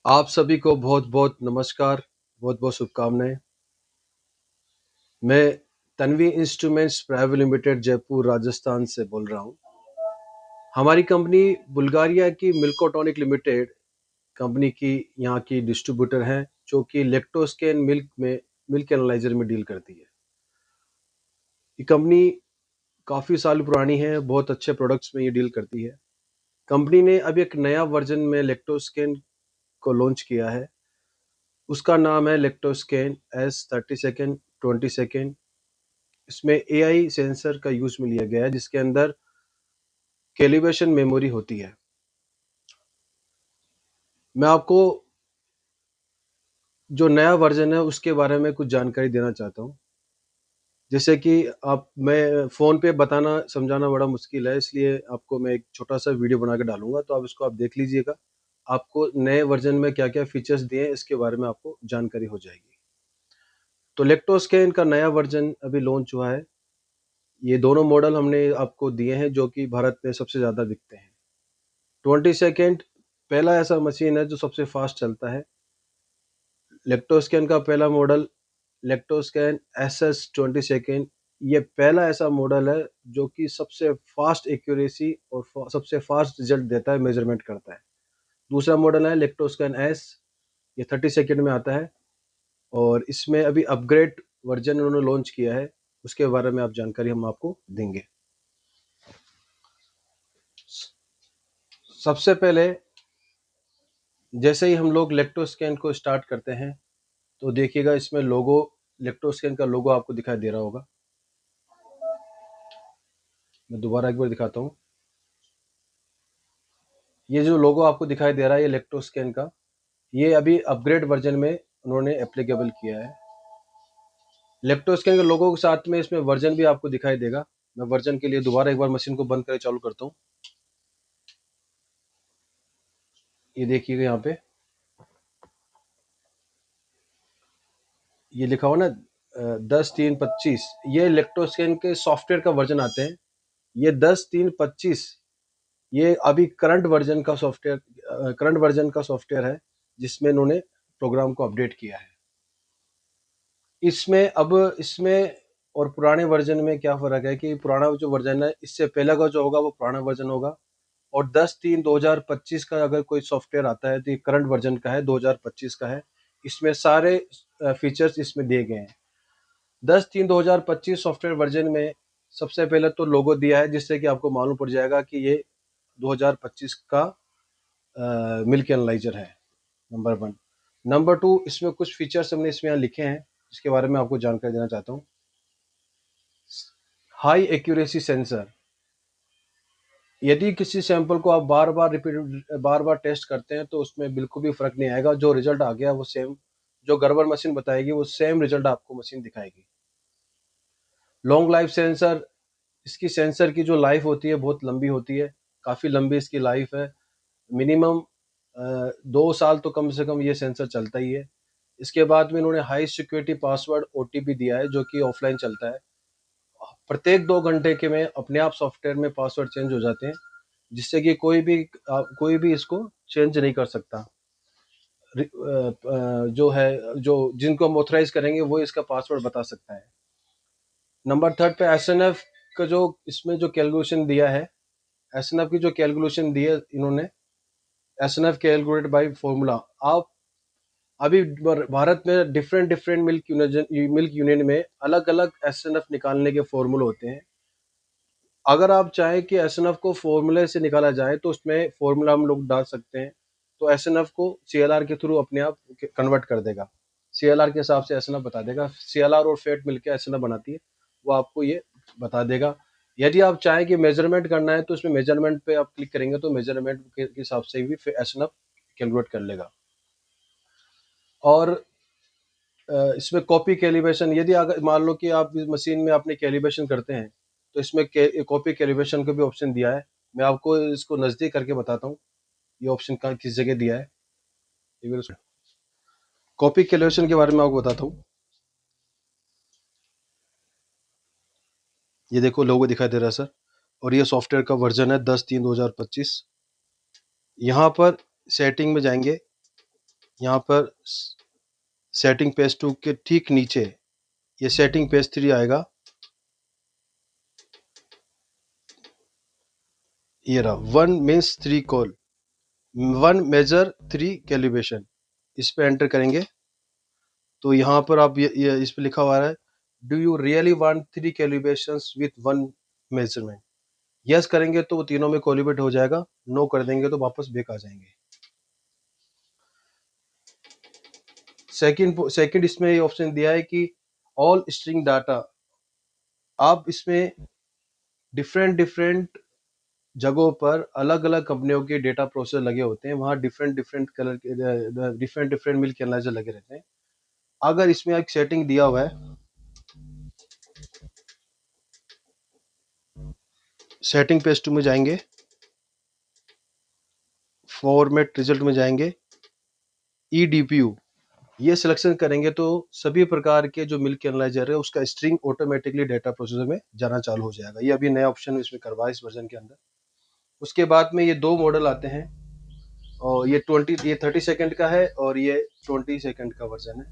आप सभी को बहुत-बहुत नमस्कार, बहुत-बहुत शुभकामनाएँ। मैं Tanvi instruments private limited Jaipur Rajasthan से बोल रहा हूँ। हमारी कंपनी बुल्गारिया की मिल्कोटॉनिक लिमिटेड कंपनी की यहाँ की डिस्ट्रीब्यूटर हैं, जो कि लैक्टोस्कैन मिल्क एनालाइज़र में डील करती है। ये कंपनी काफ़ी साल पुरानी है, बहुत अच्छे प्रोडक्ट्स में ये डील करती है। कंपनी ने अभी एक नया वर्ज़न में लैक्टोस्कैन को लॉन्च किया है। उसका नाम है लैक्टोस्कैन S32 22। इसमें एआई सेंसर का यूज में लिया गया है, जिसके अंदर कैलिब्रेशन मेमोरी होती है। मैं आपको जो नया वर्जन है उसके बारे में कुछ जानकारी देना चाहता हूँ। जैसे कि आप मैं फ़ोन पे बताना समझाना बड़ा मुश्किल है, इसलिए आपको मैं एक छोटा-सा वीडियो बना के डालूँगा, तो आप इसको देख लीजिएगा। आपको नए वर्जन में क्या-क्या फीचर्स दिए हैं, इसके बारे में आपको जानकारी हो जाएगी। तो लेक्टोस्कैन का नया वर्जन अभी लॉन्च हुआ है। ये दोनों मॉडल हमने आपको दिए हैं, जो कि भारत में सबसे ज़्यादा बिकते हैं। 22 पहला ऐसा मशीन है जो सबसे फास्ट चलता है। लेक्टोस्कैन का पहला मॉडल लेक्टोस्कैन SS22, ये पहला ऐसा मॉडल है जो कि सबसे फास्ट एक्यूरेसी और सबसे फास्ट रिजल्ट देता है, मेजरमेंट करता है। दूसरा मॉडल है लेक्टोस्कैन S, ये 30 सेकेंड में आता है और इसमें अभी अपग्रेड वर्जन उन्होंने लॉन्च किया है, उसके बारे में आप जानकारी हम आपको देंगे। सबसे पहले जैसे ही हम लोग लेक्टोस्कैन को स्टार्ट करते हैं, तो देखिएगा इसमें लोगो, लेक्टोस्कैन का लोगो आपको दिखाई दे रहा होगा। मैं दोबारा एक बार दिखाता हूँ। ये जो लोगो आपको दिखाई दे रहा है, ये लेक्टोस्कैन का, ये अभी अपग्रेड वर्जन में उन्होंने एप्लीकेबल किया है। लेक्टोस्कैन के लोगो के साथ में इसमें वर्जन भी आपको दिखाई देगा। मैं वर्जन के लिए दोबारा एक बार मशीन को बंद करके चालू करता हूँ। ये देखिएगा यहाँ पे ये लिखा हुआ ना 10-3-25, ये लेक्टोस्कैन के सॉफ्टवेयर का वर्जन आते हैं। ये 10-3-25 ये अभी करंट वर्जन का सॉफ्टवेयर है, जिसमें इन्होंने प्रोग्राम को अपडेट किया है। इसमें और पुराने वर्जन में क्या फ़र्क है कि पुराना जो वर्जन है, इससे पहले का जो होगा वो पुराना वर्जन होगा, और 10-3-2025 का अगर कोई सॉफ्टवेयर आता है तो ये करंट वर्जन का है, 2025 का है। इसमें सारे फीचर्स इसमें दिए गए हैं। 10-3-2025 सॉफ्टवेयर वर्जन में सबसे पहले तो लोगो दिया है, जिससे कि आपको मालूम पड़ जाएगा कि ये 2025 का मिल्क एनालाइजर है, नंबर 1। नंबर 2, इसमें कुछ फीचर्स हमने इसमें यहाँ लिखे हैं, जिसके बारे में आपको जानकारी देना चाहता हूँ। हाई एक्यूरेसी सेंसर, यदि किसी सैंपल को आप बार बार टेस्ट करते हैं तो उसमें बिल्कुल भी फर्क नहीं आएगा। जो रिजल्ट आ गया वो सेम, जो गड़बड़ मशीन बताएगी वो सेम रिजल्ट आपको मशीन दिखाएगी। लॉन्ग लाइफ सेंसर, इसकी सेंसर की जो लाइफ होती है बहुत लंबी होती है, काफ़ी लंबी इसकी लाइफ है। मिनिमम 2 साल तो कम से कम ये सेंसर चलता ही है। इसके बाद में इन्होंने हाई सिक्योरिटी पासवर्ड OTP दिया है, जो कि ऑफलाइन चलता है। प्रत्येक 2 घंटे के में अपने आप सॉफ्टवेयर में पासवर्ड चेंज हो जाते हैं, जिससे कि कोई भी इसको चेंज नहीं कर सकता। जो है, जो जिनको हम ऑथराइज करेंगे वो इसका पासवर्ड बता सकता है। नंबर 3 पे SNF का जो इसमें जो कैलकुलेशन दिया है, SNF की जो कैलकुलेशन दी है इन्होंने, SNF कैलकुलेटेड बाय फॉर्मूला। आप अभी भारत में डिफरेंट डिफरेंट मिल्क यूनियन में अलग अलग SNF निकालने के फॉर्मूले होते हैं। अगर आप चाहें कि SNF को फॉर्मूले से निकाला जाए तो उसमें फॉर्मूला हम लोग डाल सकते हैं, तो SNF को CLR के थ्रू अपने आप कन्वर्ट कर देगा। CLR के हिसाब से SNF बता देगा। CLR और फैट मिलकर SNF बनाती है, वो आपको ये बता देगा। यदि आप चाहें कि मेजरमेंट करना है तो इसमें मेजरमेंट पे आप क्लिक करेंगे तो मेजरमेंट के हिसाब से भी फिर SNF कैलकुलेट कर लेगा। और इसमें कॉपी कैलिब्रेशन, यदि अगर मान लो कि आप इस मशीन में अपने कैलिब्रेशन करते हैं, तो इसमें कॉपी कैलिब्रेशन का भी ऑप्शन दिया है। मैं आपको इसको नज़दीक करके बताता हूँ, ये ऑप्शन कहाँ किस जगह दिया है। कॉपी कैलिब्रेशन के बारे में आपको बताता हूँ। ये देखो लोगो दिखाई दे रहा है सर, और ये सॉफ्टवेयर का वर्जन है 10-3-2025। यहाँ पर सेटिंग में जाएंगे, यहाँ पर सेटिंग पेज 2 के ठीक नीचे ये सेटिंग पेज 3 आएगा, ये रहा 1 मीन्स 3 कॉल 1 मेजर 3 कैलिब्रेशन। इस पे एंटर करेंगे तो यहाँ पर आप ये इस पे लिखा हुआ है do you really want 3 calibrations with 1 measurement. Yes करेंगे तो वो तीनों में कोलिब्रेट हो जाएगा, नो कर देंगे तो वापस बैक आ जाएंगे। सेकंड इसमें ये ऑप्शन दिया है कि ऑल स्ट्रिंग डाटा, आप इसमें डिफरेंट डिफरेंट जगहों पर अलग अलग कंपनियों के डेटा प्रोसेसर लगे होते हैं, वहाँ डिफरेंट डिफरेंट कलर के डिफरेंट डिफरेंट मिल्क एनालाइजर लगे रहते हैं। अगर इसमें एक सेटिंग दिया हुआ है, सेटिंग पेज 2 में जाएंगे, फॉर्मेट रिजल्ट में जाएंगे, eDPU ये सिलेक्शन करेंगे तो सभी प्रकार के जो मिल्क एनालाइजर है उसका स्ट्रिंग ऑटोमेटिकली डेटा प्रोसेसर में जाना चालू हो जाएगा। ये अभी नया ऑप्शन इसमें करवा है इस वर्जन के अंदर। उसके बाद में ये दो मॉडल आते हैं और ये 30 सेकंड का है और ये 20 सेकंड का वर्जन है।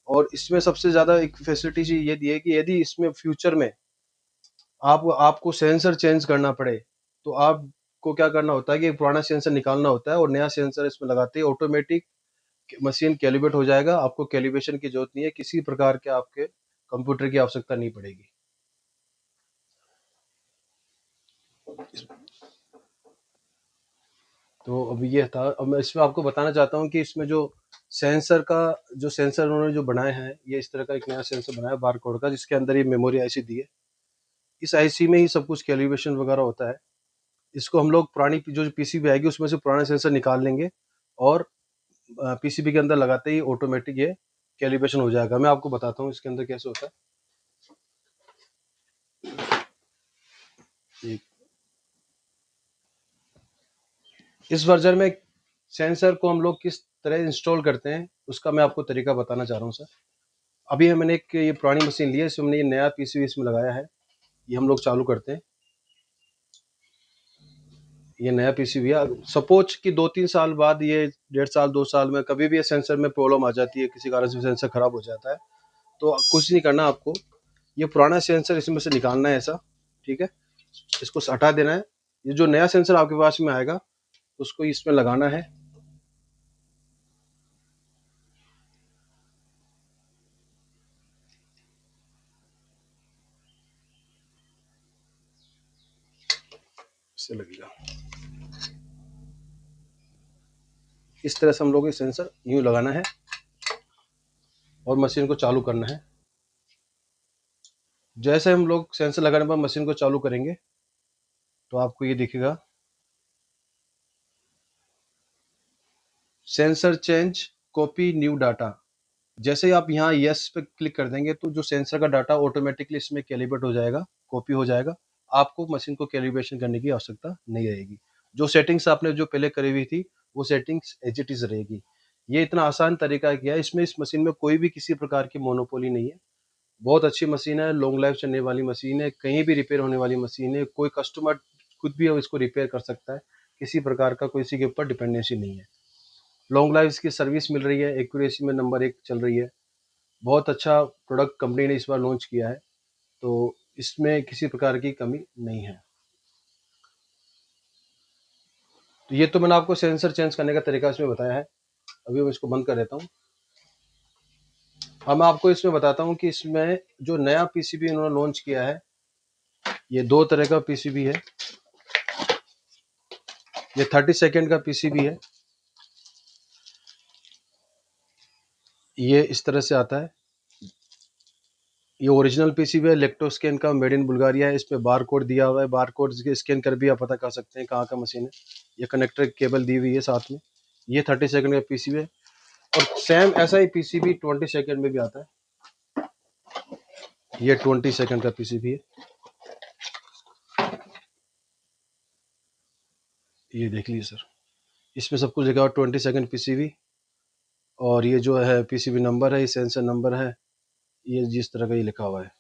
और इसमें सबसे ज्यादा एक फैसिलिटी ये दी है कि यदि इसमें फ्यूचर में आपको सेंसर चेंज करना पड़े तो आपको क्या करना होता है कि एक पुराना सेंसर निकालना होता है और नया सेंसर इसमें लगाते ही ऑटोमेटिक मशीन कैलिब्रेट हो जाएगा। आपको कैलिब्रेशन की जरूरत नहीं है, किसी प्रकार के आपके कंप्यूटर की आवश्यकता नहीं पड़ेगी। तो अभी ये था। अब मैं इसमें आपको बताना चाहता हूँ कि इसमें जो सेंसर उन्होंने जो बनाए हैं, ये इस तरह का एक नया सेंसर बनाया बार कोड का, जिसके अंदर ये मेमोरी आईसी दी है। इस आईसी में ही सब कुछ कैलिब्रेशन वगैरह होता है। इसको हम लोग पुरानी जो पीसीबी आएगी उसमें से पुराना सेंसर निकाल लेंगे और पीसीबी के अंदर लगाते ही ऑटोमेटिक ये कैलिब्रेशन हो जाएगा। मैं आपको बताता हूँ इसके अंदर कैसे होता है। इस वर्जन में सेंसर को हम लोग किस तरह इंस्टॉल करते हैं उसका मैं आपको तरीका बताना चाह रहा हूँ सर। अभी मैंने एक ये पुरानी मशीन ली है, इसमें हमने ये नया पीसीबी इसमें लगाया है। ये हम लोग चालू करते हैं। ये नया पीसीबी है। सपोज कि 2-3 साल बाद, ये 1.5 साल 2 साल में कभी भी ये सेंसर में प्रॉब्लम आ जाती है, किसी कारण से सेंसर खराब हो जाता है, तो कुछ नहीं करना आपको, ये पुराना सेंसर इसमें से निकालना है ऐसा, ठीक है, इसको हटा देना है। ये जो नया सेंसर आपके पास में आएगा उसको इसमें लगाना है। इससे लगेगा इस तरह से, हम लोग ये सेंसर यूं लगाना है और मशीन को चालू करना है। जैसे हम लोग सेंसर लगाने पर मशीन को चालू करेंगे तो आपको ये दिखेगा sensor change copy new data. जैसे ही आप यहाँ यस पे क्लिक कर देंगे तो जो सेंसर का डाटा ऑटोमेटिकली इसमें कैलिब्रेट हो जाएगा, कॉपी हो जाएगा। आपको मशीन को कैलिब्रेशन करने की आवश्यकता नहीं रहेगी। जो सेटिंग्स आपने जो पहले करी हुई थी वो सेटिंग्स एज इट इज रहेगी। ये इतना आसान तरीका किया है। इसमें इस मशीन में कोई भी किसी प्रकार की मोनोपोली नहीं है। बहुत अच्छी मशीन है, लॉन्ग लाइफ चलने वाली मशीन है, कहीं भी रिपेयर होने वाली मशीन है। कोई कस्टमर खुद भी इसको रिपेयर कर सकता है, किसी प्रकार का कोई इसी के ऊपर डिपेंडेंसी नहीं है। लॉन्ग लाइफ इसकी सर्विस मिल रही है, एक्यूरेसी में नंबर 1 चल रही है। बहुत अच्छा प्रोडक्ट कंपनी ने इस बार लॉन्च किया है, तो इसमें किसी प्रकार की कमी नहीं है। तो ये तो मैंने आपको सेंसर चेंज करने का तरीका इसमें बताया है। अभी मैं इसको बंद कर देता हूँ। अब मैं आपको इसमें बताता हूँ कि इसमें जो नया पीसीबी इन्होंने लॉन्च किया है, ये 2 तरह का पीसीबी है। ये 30 सेकंड का पीसीबी है। ये इस तरह से आता है। ये ओरिजिनल पीसीबी है, इलेक्ट्रोस्कैन का, मेड इन बुल्गारिया है। इस पे बार कोड दिया हुआ है, बार कोड स्कैन कर भी आप पता कर सकते हैं कहाँ का मशीन है। ये कनेक्टर केबल दी हुई है साथ में। ये 30 सेकंड का पीसीबी है और सेम ऐसा ही पीसीबी 20 सेकंड में भी आता है। ये 20 सेकंड का पीसीबी है। ये देख लीजिए सर, इसमें सब कुछ लिखा हुआ 20 सेकंड पीसीबी। और ये जो है पीसीबी नंबर है, ये सेंसर नंबर है, ये जिस तरह का ये लिखा हुआ है।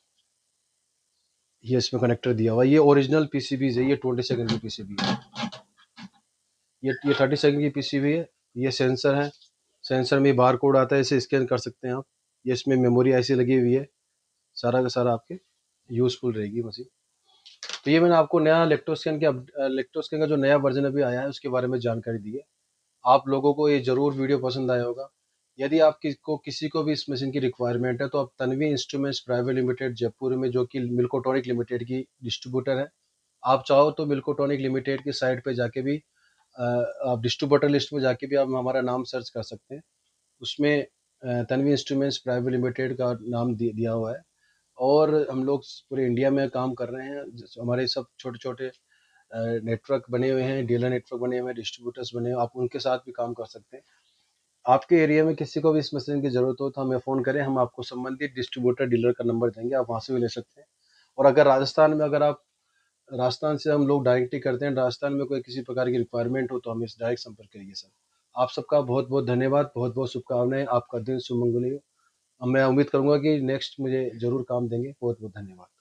ये इसमें कनेक्टर दिया हुआ है। ये ओरिजिनल पीसीबी है, ये 20 सेकंड की पीसीबी है। ये 30 सेकंड की पीसीबी है। ये सेंसर है, सेंसर में बार कोड आता है, इसे स्कैन कर सकते हैं आप। ये इसमें मेमोरी ऐसी लगी हुई है, सारा का सारा आपके यूज़फुल रहेगी मशीन। तो ये मैंने आपको नया लेक्टोस्कैन का जो नया वर्जन अभी आया है उसके बारे में जानकारी दी है। आप लोगों को ये ज़रूर वीडियो पसंद आया होगा। यदि आप किसी को भी इस मशीन की रिक्वायरमेंट है तो आप Tanvi instruments private limited Jaipur में, जो कि मिल्कोट्रॉनिक लिमिटेड की डिस्ट्रीब्यूटर है, आप चाहो तो मिल्कोट्रॉनिक लिमिटेड की साइट पे जाके भी आप डिस्ट्रीब्यूटर लिस्ट में जाके भी आप हमारा नाम सर्च कर सकते हैं। उसमें तन्वी इंस्ट्रूमेंट्स प्राइवेट लिमिटेड का नाम दिया हुआ है। और हम लोग पूरे इंडिया में काम कर रहे हैं। हमारे सब छोटे छोटे नेटवर्क बने हुए हैं, डीलर नेटवर्क बने हुए हैं, डिस्ट्रीब्यूटर्स बने हुए हैं, आप उनके साथ भी काम कर सकते हैं। आपके एरिया में किसी को भी इस मशीन की ज़रूरत हो तो हमें फ़ोन करें, हम आपको संबंधित डिस्ट्रीब्यूटर डीलर का नंबर देंगे, आप वहाँ से भी ले सकते हैं। और अगर आप राजस्थान से, हम लोग डायरेक्टली करते हैं, राजस्थान में कोई किसी प्रकार की रिक्वायरमेंट हो तो हमें डायरेक्ट संपर्क करिए सर। आप सबका बहुत बहुत धन्यवाद, बहुत बहुत शुभकामनाएं, आपका दिन सुमंगलीय हो। अब मैं उम्मीद करूंगा कि नेक्स्ट मुझे ज़रूर काम देंगे। बहुत बहुत धन्यवाद।